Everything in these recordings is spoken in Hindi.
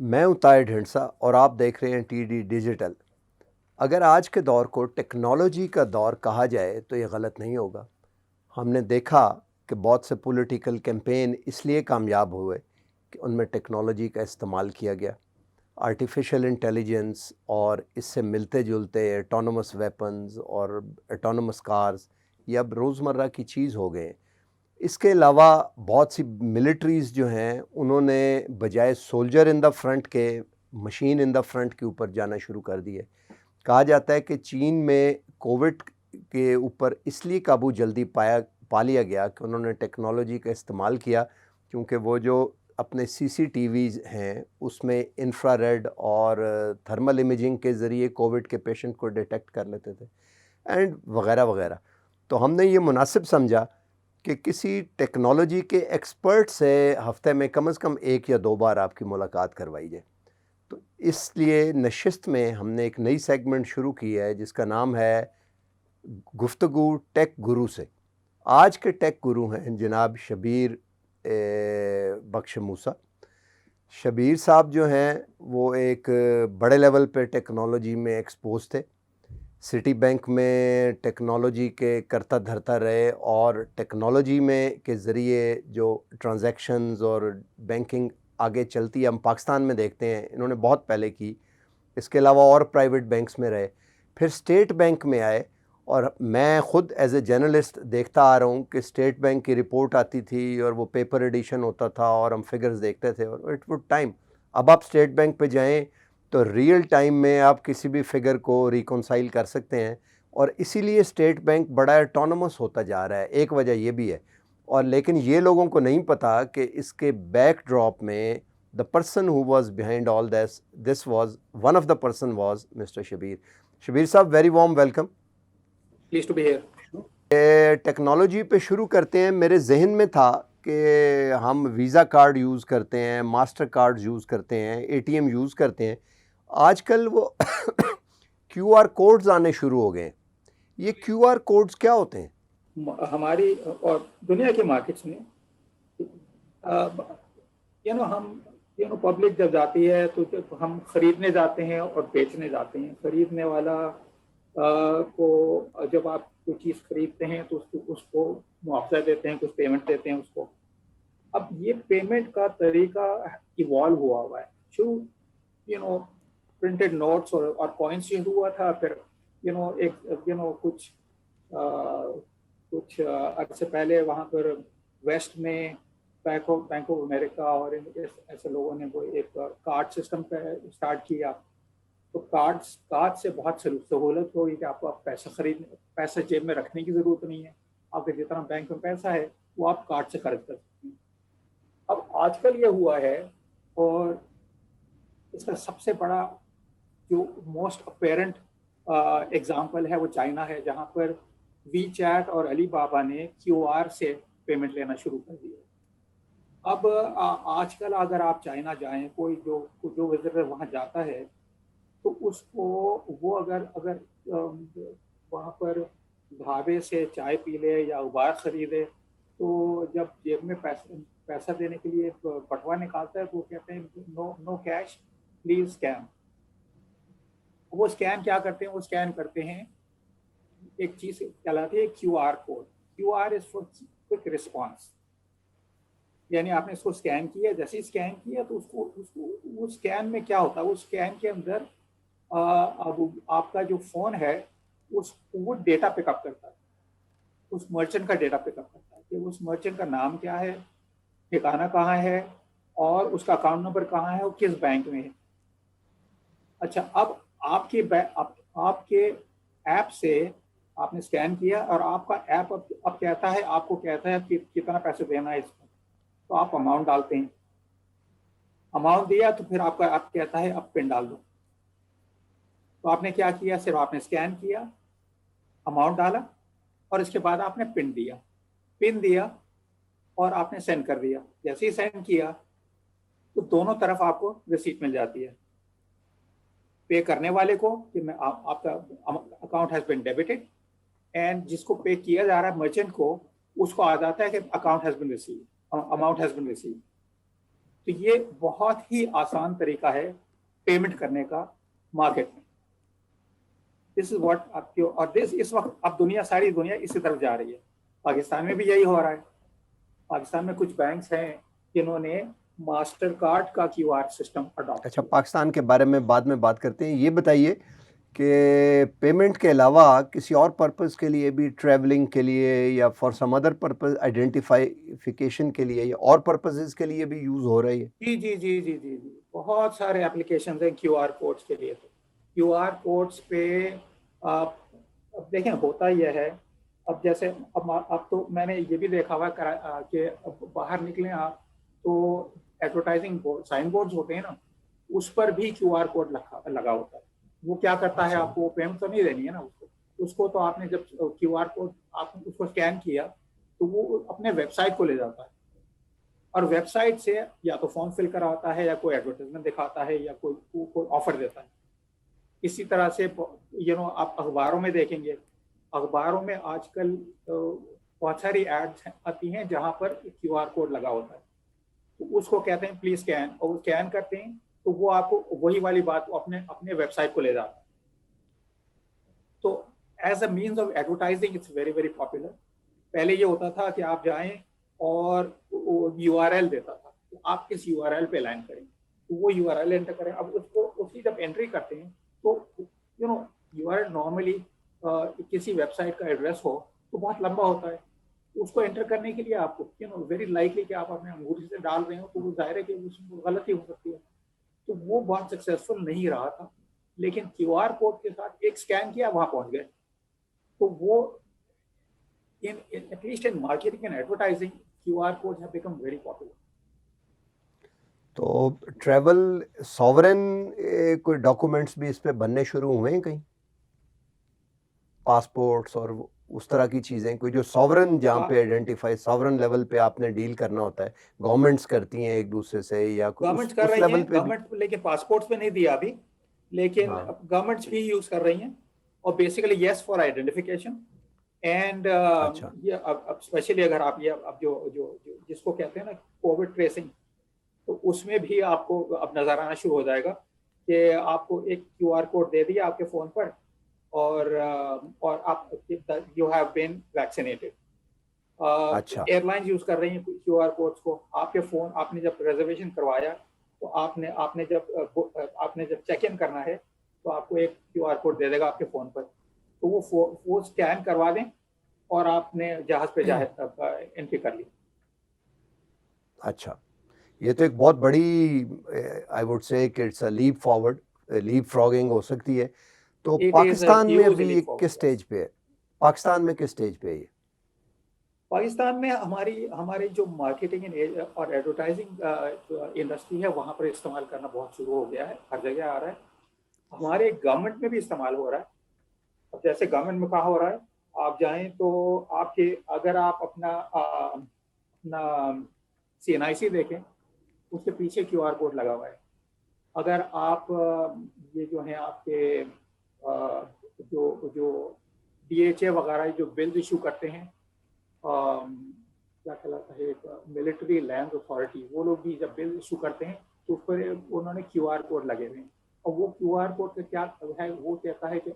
मैं हूं ताहिर ढिंडसा और आप देख रहे हैं टीडी डिजिटल। अगर आज के दौर को टेक्नोलॉजी का दौर कहा जाए तो ये गलत नहीं होगा। हमने देखा कि बहुत से पॉलिटिकल कैंपेन इसलिए कामयाब हुए कि उनमें टेक्नोलॉजी का इस्तेमाल किया गया। आर्टिफिशियल इंटेलिजेंस और इससे मिलते जुलते एटोनोमस वेपन्स और एटोनोमस कार्स ये अब रोज़मर्रा की चीज़ हो गए हैं। इसके अलावा बहुत सी मिलिट्रीज़ जो हैं उन्होंने बजाय सोल्जर इन द फ्रंट के मशीन इन द फ्रंट के ऊपर जाना शुरू कर दिए। कहा जाता है कि चीन में कोविड के ऊपर इसलिए काबू जल्दी पा लिया गया कि उन्होंने टेक्नोलॉजी का इस्तेमाल किया, क्योंकि वो जो अपने सीसीटीवीज़ हैं उसमें इंफ्रारेड और थर्मल इमेजिंग के ज़रिए कोविड के पेशेंट को डिटेक्ट कर लेते थे एंड वगैरह वगैरह। तो हमने ये मुनासिब समझा कि किसी टेक्नोलॉजी के एक्सपर्ट से हफ्ते में कम से कम एक या दो बार आपकी मुलाकात करवाई जाए। तो इसलिए नशिस्त में हमने एक नई सेगमेंट शुरू की है जिसका नाम है गुफ्तगू टेक गुरु से। आज के टेक गुरु हैं जनाब शबीर बख्श मूसा। शबीर साहब जो हैं वो एक बड़े लेवल पे टेक्नोलॉजी में एक्सपोज थे। सिटी बैंक में टेक्नोलॉजी के करता धरता रहे और टेक्नोलॉजी में के ज़रिए जो ट्रांजैक्शंस और बैंकिंग आगे चलती है हम पाकिस्तान में देखते हैं, इन्होंने बहुत पहले की। इसके अलावा और प्राइवेट बैंक्स में रहे, फिर स्टेट बैंक में आए। और मैं ख़ुद एज ए जर्नलिस्ट देखता आ रहा हूँ कि स्टेट बैंक की रिपोर्ट आती थी और वो पेपर एडिशन होता था और हम फिगर्स देखते थे और इट वुड टाइम। अब आप स्टेट बैंक पे जाएं तो रियल टाइम में आप किसी भी फिगर को रिकॉन्साइल कर सकते हैं और इसीलिए स्टेट बैंक बड़ा ऑटोनमस होता जा रहा है। एक वजह ये भी है। और लेकिन ये लोगों को नहीं पता कि इसके बैकड्रॉप में the person who was behind all this was one of the person was mister Shabir. Shabir साहब, very warm welcome. Please to be here. Technology पे शुरू करते हैं। मेरे जहन में था कि हम वीज़ा कार्ड यूज़ करते हैं, मास्टर कार्ड यूज़ करते हैं, एटीएम यूज़ करते हैं। आजकल वो क्यूआर कोड्स आने शुरू हो गए। ये क्यूआर कोड्स क्या होते हैं? हमारी और दुनिया के मार्केट्स में हम पब्लिक जब जाती है तो जब हम खरीदने जाते हैं और बेचने जाते हैं, खरीदने वाला को जब आप कोई चीज़ खरीदते हैं तो उसको मुआवजा देते हैं, कुछ पेमेंट देते हैं उसको। अब ये पेमेंट का तरीका इवॉल्व हुआ है। शुरू प्रिंटेड नोट्स और कॉइन्स से हुआ था, फिर कुछ अर्से पहले वहाँ पर वेस्ट में बैंक ऑफ अमेरिका और ऐसे लोगों ने वो एक कार्ड सिस्टम स्टार्ट किया। तो कार्ड से बहुत सहूलत हो गई कि आपको आप पैसा जेब में रखने की ज़रूरत नहीं है। आपके जितना बैंक में पैसा है वो आप कार्ड से खर्च कर सकते हैं। अब आजकल ये हुआ है और इसका सबसे बड़ा जो मोस्ट अपेरेंट एग्जाम्पल है वो चाइना है, जहाँ पर वी चैट और अली बाबा ने क्यूआर से पेमेंट लेना शुरू कर दिया। अब आजकल अगर आप चाइना जाएं, कोई जो विजिटर वहाँ जाता है तो उसको वो अगर वहाँ पर ढाबे से चाय पी ले या उबार खरीदे तो जब जेब में पैसा देने के लिए बटुआ निकालता है तो वो कहते हैं नो कैश प्लीज स्कैन। वो स्कैन क्या करते हैं? वो स्कैन करते हैं, एक चीज कहलाती है QR code. QR is for quick response. यानी आपने इसको स्कैन किया, जैसे ही स्कैन किया तो उसको वो स्कैन में क्या होता है, वो स्कैन के अंदर अब आपका जो फोन है वो डेटा पिकअप करता है, उस मर्चेंट का डेटा पिकअप करता है कि उस मर्चेंट का नाम क्या है, ठिकाना कहाँ है और उसका अकाउंट नंबर कहाँ है और किस बैंक में है। अच्छा, अब आपके ऐप से आपने स्कैन किया और आपका ऐप अब कहता है, आपको कहता है कि कितना पैसे देना है इसमें। तो आप अमाउंट डालते हैं, अमाउंट दिया तो फिर आपका ऐप कहता है अब पिन डाल दो। तो आपने क्या किया? सिर्फ आपने स्कैन किया, अमाउंट डाला और इसके बाद आपने पिन दिया और आपने सेंड कर दिया। जैसे ही सेंड किया तो दोनों तरफ आपको रिसीट मिल जाती है। पे करने वाले को कि मैं आपका account has been debited, and जिसको पे किया जा रहा है मर्चेंट को, उसको आ जाता है कि account has been received, amount has been received. तो ये बहुत ही आसान तरीका है पेमेंट करने का मार्केट में। दिस इज व्हाट आपकी, और दिस इस वक्त अब दुनिया, सारी दुनिया इसी तरफ जा रही है। पाकिस्तान में भी यही हो रहा है। पाकिस्तान में कुछ बैंक्स हैं जिन्होंने मास्टर कार्ड का क्यूआर सिस्टम अडॉप्ट अच्छा, किया। पाकिस्तान के बारे में बाद में बात करते हैं। ये बताइए कि पेमेंट के अलावा किसी और पर्पस के लिए भी, ट्रैवलिंग के लिए या for some other purpose, identification के लिए या और पर्पसेस के लिए भी यूज़ हो रही है? जी जी जी जी जी जी, बहुत सारे एप्लीकेशन हैं क्यूआर कोड्स के लिए। तो क्यूआर कोड्स पे आप, अब देखें होता यह है, अब जैसे अब तो मैंने ये भी देखा हुआ कि अब बाहर निकले आप तो एडवर्टाइजिंग बोर्ड, साइन बोर्ड्स होते हैं ना, उस पर भी क्यूआर कोड लगा होता है। वो क्या करता है, अच्छा। आपको पेमेंट तो नहीं देनी है ना उसको तो आपने जब क्यूआर कोड आपने उसको स्कैन किया तो वो अपने वेबसाइट को ले जाता है, और वेबसाइट से या तो फॉर्म फिल कराता है या कोई एडवर्टाइजमेंट दिखाता है या कोई ऑफर देता है। इसी तरह से आप अखबारों में देखेंगे, अखबारों में आजकल बहुत सारी एड्स आती हैं जहां पर क्यूआर कोड लगा होता है, तो उसको कहते हैं प्लीज स्कैन, और वो स्कैन करते हैं तो वो आपको वही वाली बात अपने अपने वेबसाइट को ले जाता है। तो as a means of advertising it's very very popular. पहले ये होता था कि आप जाएं और यूआरएल देता था कि आप किस यूआरएल पे लैंड करें, तो वो यूआरएल एंटर करें। अब उसको उसकी जब एंट्री करते हैं तो यूआरएल नॉर्मली किसी वेबसाइट का एड्रेस हो तो बहुत लंबा होता है। उसको एंटर करने के लिए आपको वेरी लाइकली कि आप अपने अंगूठी से डाल रहे हो तो वो जाहिर है कि उसमें गलती हो सकती है। तो वो बहुत सक्सेसफुल नहीं रहा था, लेकिन क्यूआर कोड के साथ एक स्कैन किया वहां पहुंच गए। तो वो at least in marketing and advertising, QR codes have become very popular. तो ट्रैवल सॉवरेन कोई डॉक्यूमेंट्स भी इस पे बनने शुरू हुए हैं कहीं, पासपोर्ट्स और उस तरह की चीज़ें, कोई जो सॉवरेन, जहाँ पे आइडेंटिफाई सॉवरेन लेवल पे आपने डील करना होता है, गवर्नमेंट्स करती हैं एक दूसरे से, या कोई गवर्नमेंट्स कर उस रही लेवल हैं, पे भी? गवर्नमेंट लेकिन पासपोर्ट्स पे नहीं दिया अभी, लेकिन हाँ। गवर्नमेंट्स भी यूज कर रही हैं। और basically yes for identification and अच्छा। ये अब स्पेशली अगर आप ये अब जो जिसको कहते हैं ना कोविड ट्रेसिंग, तो उसमें भी आपको अब नजर आना शुरू हो जाएगा कि आपको एक क्यूआर कोड दे दिया आपके फोन पर, और आप यू हैव बीन वैक्सीनेटेड। अच्छा। एयरलाइंस यूज कर रही हैं क्यूआर कोड्स को। आपके फोन, आपने जब रिजर्वेशन करवाया तो आपने जब चेक इन करना है तो आपको एक क्यूआर कोड दे देगा आपके फोन पर, तो वो स्कैन करवा दें और आपने जहाज पे एंट्री कर ली। अच्छा, ये तो एक बहुत बड़ी, आई वुड से कि it's a leap forward, leapfrogging हो सकती है। तो इट इज पाकिस्तान में ह्यूज अभी लीप किस फॉरवर्ड। स्टेज पे है? पाकिस्तान में किस स्टेज पे है ये? पाकिस्तान में हमारी जो मार्केटिंग और एडवर्टाइजिंग इंडस्ट्री है वहाँ पर इस्तेमाल करना बहुत शुरू हो गया है, हर जगह आ रहा है। हमारे गवर्नमेंट में भी इस्तेमाल हो रहा है। अब जैसे गवर्नमेंट में कहा हो रहा है, आप जाएं तो आपके, अगर आप अपना CNIC देखें, उसके पीछे क्यूआर कोड लगा हुआ है। अगर आप ये जो है आपके जो जो DHA वगैरह जो बिल्स इशू करते हैं, क्या कहलाता है, एक मिलिट्री लैंड अथॉरिटी, वो लोग भी जब बिल इशू करते हैं तो उस पर उन्होंने क्यूआर कोड लगे हुए हैं। और वो क्यूआर कोड का क्या है, वो कहता है कि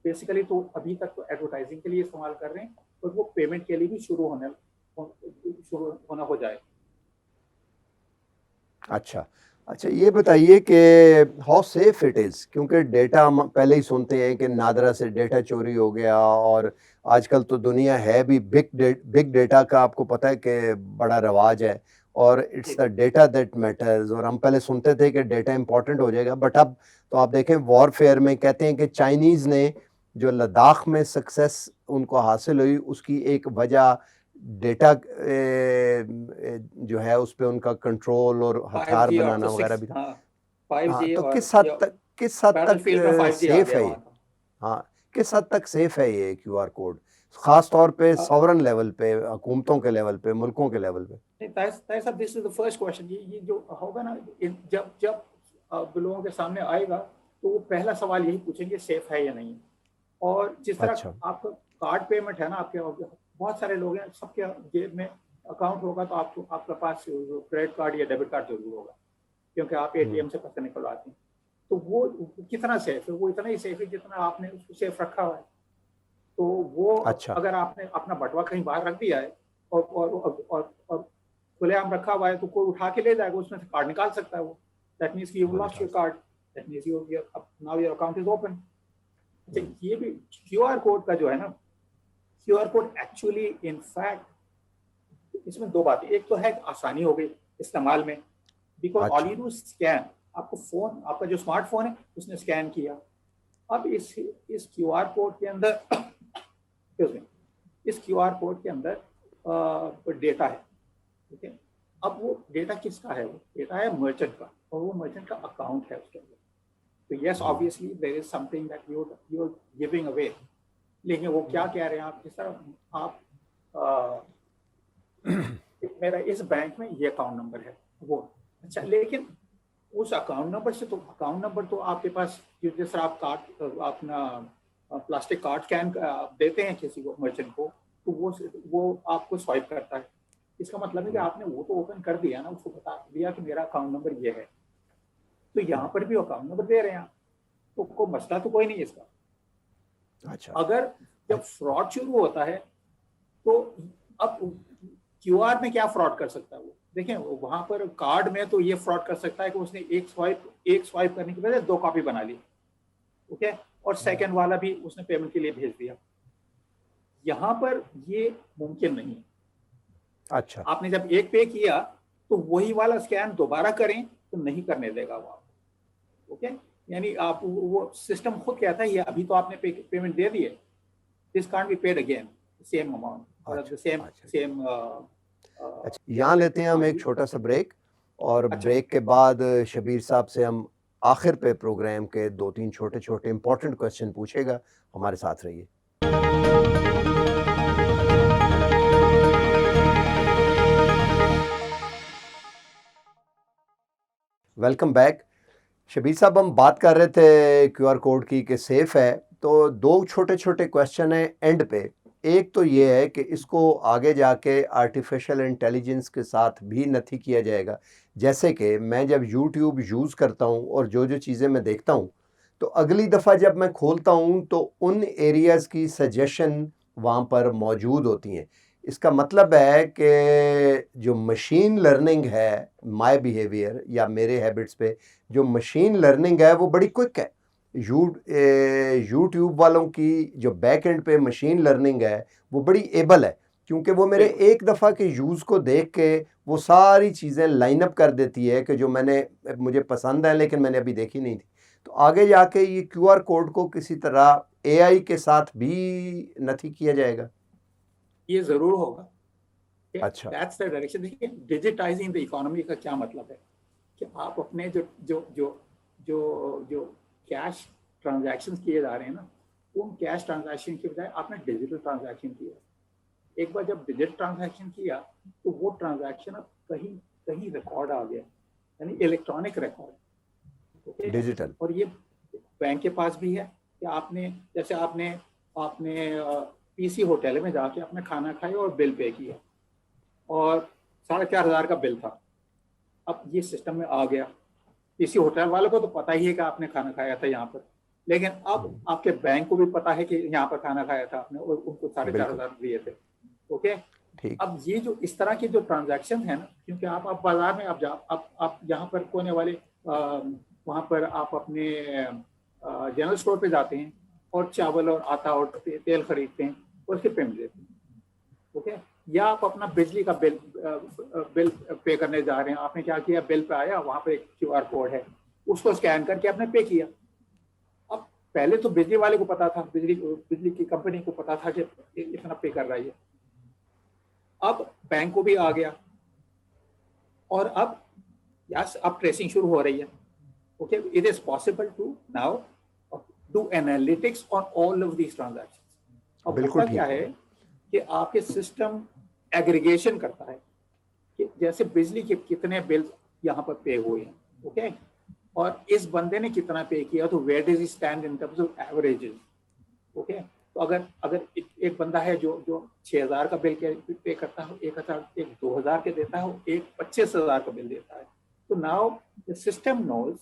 बेसिकली तो अभी तक तो एडवर्टाइजिंग के लिए इस्तेमाल कर रहे हैं, और वो पेमेंट के लिए भी शुरू होना हो जाए। अच्छा। अच्छा, ये बताइए कि हाउ सेफ इट इज़, क्योंकि डेटा हम पहले ही सुनते हैं कि नादरा से डेटा चोरी हो गया, और आजकल तो दुनिया है भी बिग डेटा का, आपको पता है कि बड़ा रवाज है, और it's the data that matters. और हम पहले सुनते थे कि डेटा इंपॉर्टेंट हो जाएगा, बट अब तो आप देखें वॉरफेयर में कहते हैं कि चाइनीज़ ने जो लद्दाख में सक्सेस उनको हासिल हुई, उसकी एक वजह डेटा जो है उस पे उनका कंट्रोल और हथियार 5G और बनाना तो वगैरह 6, भी था। हाँ हाँ, 5G तो और किस हद तक बैटलफील्ड में 5G आ सेफ गया है वहाँ ये? का। हाँ, किस हद तक सेफ है ये क्यूआर कोड, खास तौर पे अ, सॉवरन लेवल पे, हुकूमतों के लेवल पे, मुल्कों के लेवल पे? नहीं, ताहिर साहब, this is the first question. ये जो होगा ना, जब जब लोगों के सामने आएगा तो वो पहला सवाल यही पूछेंगे सेफ है या नहीं। और जिस तरह अच्छा। आपका कार्ड पेमेंट है ना, आपके बहुत सारे लोग हैं, सबके जेब में अकाउंट होगा तो आपको आपके पास क्रेडिट कार्ड या डेबिट कार्ड जरूर होगा, क्योंकि आप एटीएम से पैसे निकलवाते हैं। तो वो कितना सेफ है? वो इतना ही सेफ है जितना आपने उसको सेफ रखा हुआ है। तो वो अच्छा। अगर आपने अपना बटवा कहीं बाहर रख दिया है और खुलेआम रखा हुआ है तो कोई उठा के ले जाएगा, उसमें से कार्ड निकाल सकता है वो। That means you lost your card, that means now your account is open. अच्छा, ये भी क्यूआर कोड का जो है ना, क्यूआर कोड एक्चुअली इनफैक्ट इसमें दो बातें, एक तो है आसानी हो गई इस्तेमाल में, because all you do scan. आपको फोन, आपका जो स्मार्टफोन है उसने स्कैन किया। अब इस क्यूआर कोड के अंदर इस क्यूआर कोड के अंदर डेटा है, ठीक है। अब वो डेटा किसका है? वो डेटा है मर्चेंट का, और वो मर्चेंट का अकाउंट है उसके अंदर। तो yes, obviously there is something that you are giving away. लेकिन वो क्या कह रहे हैं आप, जिस तरह आप मेरा इस बैंक में ये अकाउंट नंबर है वो, अच्छा, लेकिन उस अकाउंट नंबर से तो अकाउंट नंबर तो आपके पास, जिस तरह आप कार्ड अपना प्लास्टिक कार्ड स्कैन देते हैं किसी को, मर्चेंट को, तो वो आपको स्वाइप करता है। इसका मतलब है कि आपने वो तो ओपन कर दिया ना, उसको बता दिया कि मेरा अकाउंट नंबर ये है। तो यहाँ पर भी अकाउंट नंबर दे रहे हैं आप, तो कोई मसला तो कोई नहीं इसका। अच्छा। अगर जब फ्रॉड शुरू होता है तो अब क्यूआर में क्या फ्रॉड कर सकता है वो? देखें, वहां पर कार्ड में तो ये फ्रॉड कर सकता है कि उसने एक स्वाइप करने की वजह से 2 कॉपी बना ली, ओके, और सेकंड वाला भी उसने पेमेंट के लिए भेज दिया। यहाँ पर ये मुमकिन नहीं है। अच्छा। आपने जब एक पे किया तो वही वाला स्कैन दोबारा करें तो नहीं करने देगा वो आपको, ओके। यानी आप वो सिस्टम खुद कहता है ये अभी तो आपने पेमेंट दे दी है, this can't be paid again same amount और द सेम। अच्छा, यहाँ लेते हैं हम एक छोटा सा ब्रेक, और ब्रेक के बाद शबीर साहब से हम आखिर पे प्रोग्राम के 2-3 छोटे छोटे इंपॉर्टेंट क्वेश्चन पूछेगा। हमारे साथ रहिए। Welcome back. शबीर साहब, हम बात कर रहे थे क्यूआर कोड की कि सेफ है, तो 2 छोटे छोटे क्वेश्चन हैं एंड पे। एक तो ये है कि इसको आगे जाके आर्टिफिशियल इंटेलिजेंस के साथ भी नथी किया जाएगा। जैसे कि मैं जब यूट्यूब यूज़ करता हूँ और जो चीज़ें मैं देखता हूँ, तो अगली दफ़ा जब मैं खोलता हूँ तो उन एरियाज़ की सजेशन वहाँ पर मौजूद होती हैं। इसका मतलब है कि जो मशीन लर्निंग है माय बिहेवियर या मेरे हैबिट्स पे, जो मशीन लर्निंग है वो बड़ी क्विक है। यूट्यूब वालों की जो बैक एंड पे मशीन लर्निंग है वो बड़ी एबल है, क्योंकि वो मेरे एक दफ़ा के यूज़ को देख के वो सारी चीज़ें लाइन अप कर देती है कि जो मुझे पसंद है लेकिन मैंने अभी देखी नहीं थी। तो आगे जाके ये क्यूआर कोड को किसी तरह एआई के साथ भी नथी किया जाएगा? ये जरूर होगा। अच्छा। That's the direction. देखिए, डिजिटाइजिंग द इकोनॉमी का क्या मतलब है कि आप अपने जो जो जो जो जो कैश ट्रांजैक्शन किए जा रहे हैं ना, उन कैश ट्रांजैक्शन के बजाय आपने डिजिटल ट्रांजैक्शन किया। एक बार जब डिजिटल ट्रांजैक्शन किया तो वो ट्रांजैक्शन अब कहीं कहीं रिकॉर्ड आ गया, यानी इलेक्ट्रॉनिक रिकॉर्ड, ओके, डिजिटल। और ये बैंक के पास भी है कि आपने जैसे आपने पीसी होटल में जाके अपने खाना खाया और बिल पे किया और 4,500 का बिल था। अब ये सिस्टम में आ गया, किसी होटल वालों को तो पता ही है कि आपने खाना खाया था यहाँ पर, लेकिन अब आपके बैंक को भी पता है कि यहाँ पर खाना खाया था आपने और उनको 4,500 दिए थे, ओके। अब ये जो इस तरह के जो ट्रांजैक्शन है ना, क्योंकि आप बाजार में आप यहाँ पर कोने वाले वहाँ पर आप अपने जनरल स्टोर पे जाते हैं और चावल और आटा और तेल खरीदते हैं और उसके पेमेंट देते हैं, ओके। या आप अपना बिजली का बिल पे करने जा रहे हैं, आपने क्या किया, बिल पे आया, वहाँ पे एक क्यूआर कोड है, उसको स्कैन करके आपने पे किया। अब पहले तो बिजली वाले को पता था, बिजली की कंपनी को पता था कि इतना पे कर रहा है, अब बैंक को भी आ गया और अब ट्रेसिंग शुरू हो रही है, okay. It is possible to now do analytics on all of these transactions. अब होता क्या है कि आपके सिस्टम एग्रीगेशन करता है कि जैसे बिजली के कितने बिल यहाँ पर पे हुए हैं, ओके, और इस बंदे ने कितना पे किया, तो where does he stand in terms of averages, okay. तो तो अगर अगर एक बंदा है जो 6,000 का बिल पे करता है, 1,000, एक 2,000 के देता है, एक 25,000 का बिल देता है, तो नाउ द सिस्टम नोज।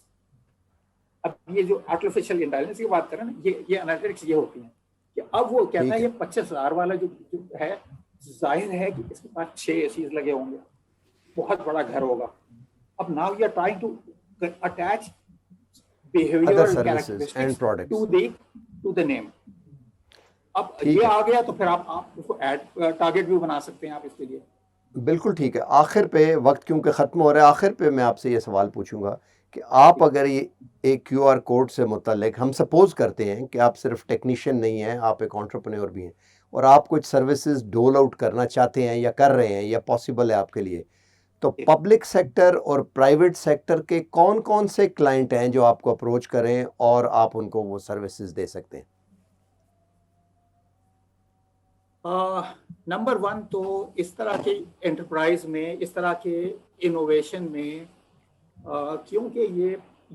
अब ये जो आर्टिफिशियल इंटेलिजेंस की बात करें ना, ये एनालिटिक्स ये होती है कि अब वो कहता है ये 25,000 वाला जो है, जाहिर है कि इसके पास 6 एसीज लगे होंगे, बहुत बड़ा घर होगा। अब now you are trying to attach behavioural characteristics to the name. अब ये आ गया तो फिर आप उसको टारगेट भी बना सकते हैं आप इसके लिए। बिल्कुल ठीक है। आखिर पे वक्त क्योंकि ख़त्म हो रहा है, आखिर पे मैं आपसे ये सवाल पूछूंगा कि आप अगर ये एक QR कोड से मुतल्लिक, हम सपोज करते हैं कि आप सिर्फ टेक्नीशियन नहीं हैं, आप एक एंटरप्रेन्योर भी हैं और आप कुछ सर्विसेज डोल आउट करना चाहते हैं या कर रहे हैं या पॉसिबल है आपके लिए, तो पब्लिक सेक्टर और प्राइवेट सेक्टर के कौन कौन से क्लाइंट हैं जो आपको अप्रोच करें और आप उनको वो सर्विसेज दे सकते हैं? नंबर 1 तो इस तरह के एंटरप्राइज में, इस तरह के इनोवेशन में, क्योंकि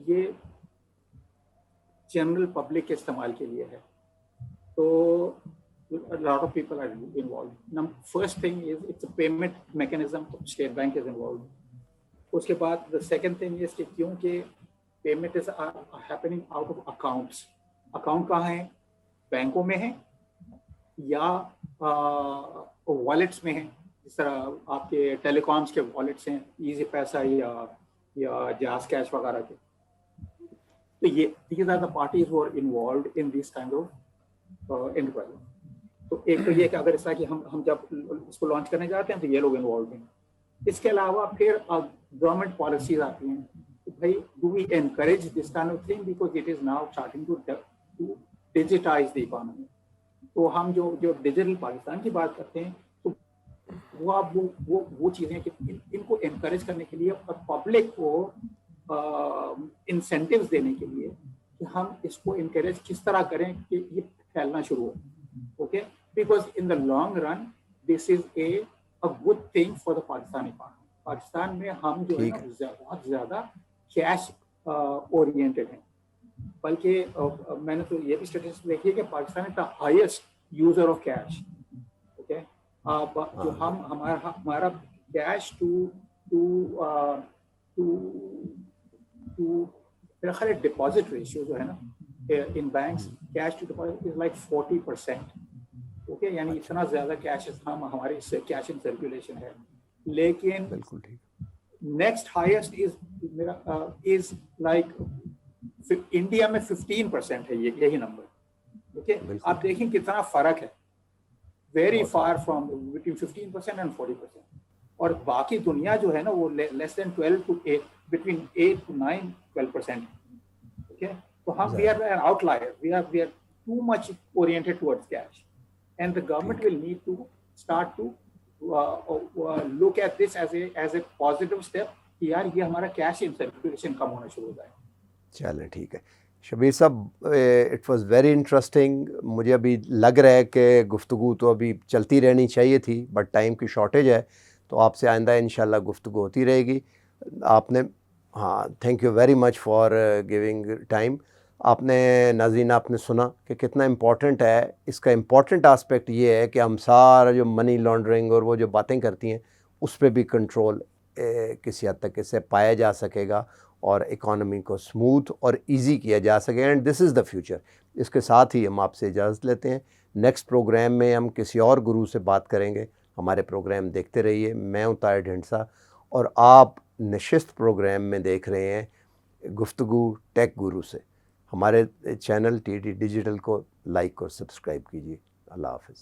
ये जनरल पब्लिक के इस्तेमाल के लिए है, तो a lot of people are involved. First thing is it's a payment mechanism. State Bank is involved. उसके बाद the second thing is कि क्योंकि payment is happening out of accounts. Account कहाँ है? बैंकों में है या वॉलेट्स में है, जिस तरह आपके टेलीकॉम्स के वॉलेट्स हैं, इजी पैसा या जास कैश वगैरह के। तो ये these are the parties who are involved in this kind of enterprise. तो एक तो ये कि अगर ऐसा कि हम जब इसको लॉन्च करने जाते हैं तो ये लोग इन्वॉल्व हैं। इसके अलावा फिर गवर्नमेंट पॉलिसीज आती हैं कि भाई do we encourage this kind of thing because it is now starting to digitise the economy. तो हम जो डिजिटल पाकिस्तान की बात करते हैं, तो वो आप वो चीज़ें कि इनको एनकरेज करने के लिए और पब्लिक को इंसेंटिव्स देने के लिए कि हम इसको एनकरेज किस तरह करें कि ये फैलना शुरू हो। Okay, because in the long run this is a good thing for the Pakistani economy. Pakistan में हम जो है ना बहुत ज़्यादा कैश ओरिएंटेड हैं, बल्कि मैंने तो ये भी स्टेटिस्टिक्स देखी है कि Pakistan is the highest user of cash. Okay, जो हमारा कैश टू मेरा ख्याल है डिपॉजिट रेशियो जो है ना in banks, cash to deposit is like 40%। Okay, यानी इतना ज्यादा कैश हमारे कैश इन सर्कुलेशन है। लेकिन बिल्कुल ठीक, next highest is like India में 15% है यही नंबर। ओके, आप देखें कितना फर्क है, very far from between 15% and 40%। और बाकी दुनिया जो है ना वो less than 12 to 8, between 8 to 9, 12%। Okay, तो हम we are an outlier, we are too much oriented towards cash. And the government will need to start to look at this as a positive step कि यार ये हमारा कैश इन सर्कुलेशन कम होना शुरू हो जाए। चलें ठीक है शबीर साहब, इट वाज वेरी इंटरेस्टिंग। मुझे अभी लग रहा है कि गुफ्तगू तो अभी चलती रहनी चाहिए थी, बट टाइम की शॉर्टेज है, तो आपसे आइंदा इंशाल्लाह गुफ्तगू होती रहेगी। आपने thank you very much for giving time. आपने नाज़रीन आपने सुना कि कितना इम्पॉर्टेंट है। इसका इम्पॉर्टेंट आस्पेक्ट ये है कि हम सारा जो मनी लॉन्ड्रिंग और वो जो बातें करती हैं उस पर भी कंट्रोल किसी हद तक इससे पाया जा सकेगा और इकॉनमी को स्मूथ और इजी किया जा सके, and this is the future. इसके साथ ही हम आपसे इजाज़त लेते हैं। नेक्स्ट प्रोग्राम में हम किसी और गुरु से बात करेंगे। हमारे प्रोग्राम देखते रहिए। मैं हूँ ताहिर ढिंडसा और आप नशिस्त प्रोग्राम में देख रहे हैं गुफ्तगू टेक गुरु से। हमारे चैनल TD डिजिटल को लाइक और सब्सक्राइब कीजिए। अल्लाह हाफ़िज़।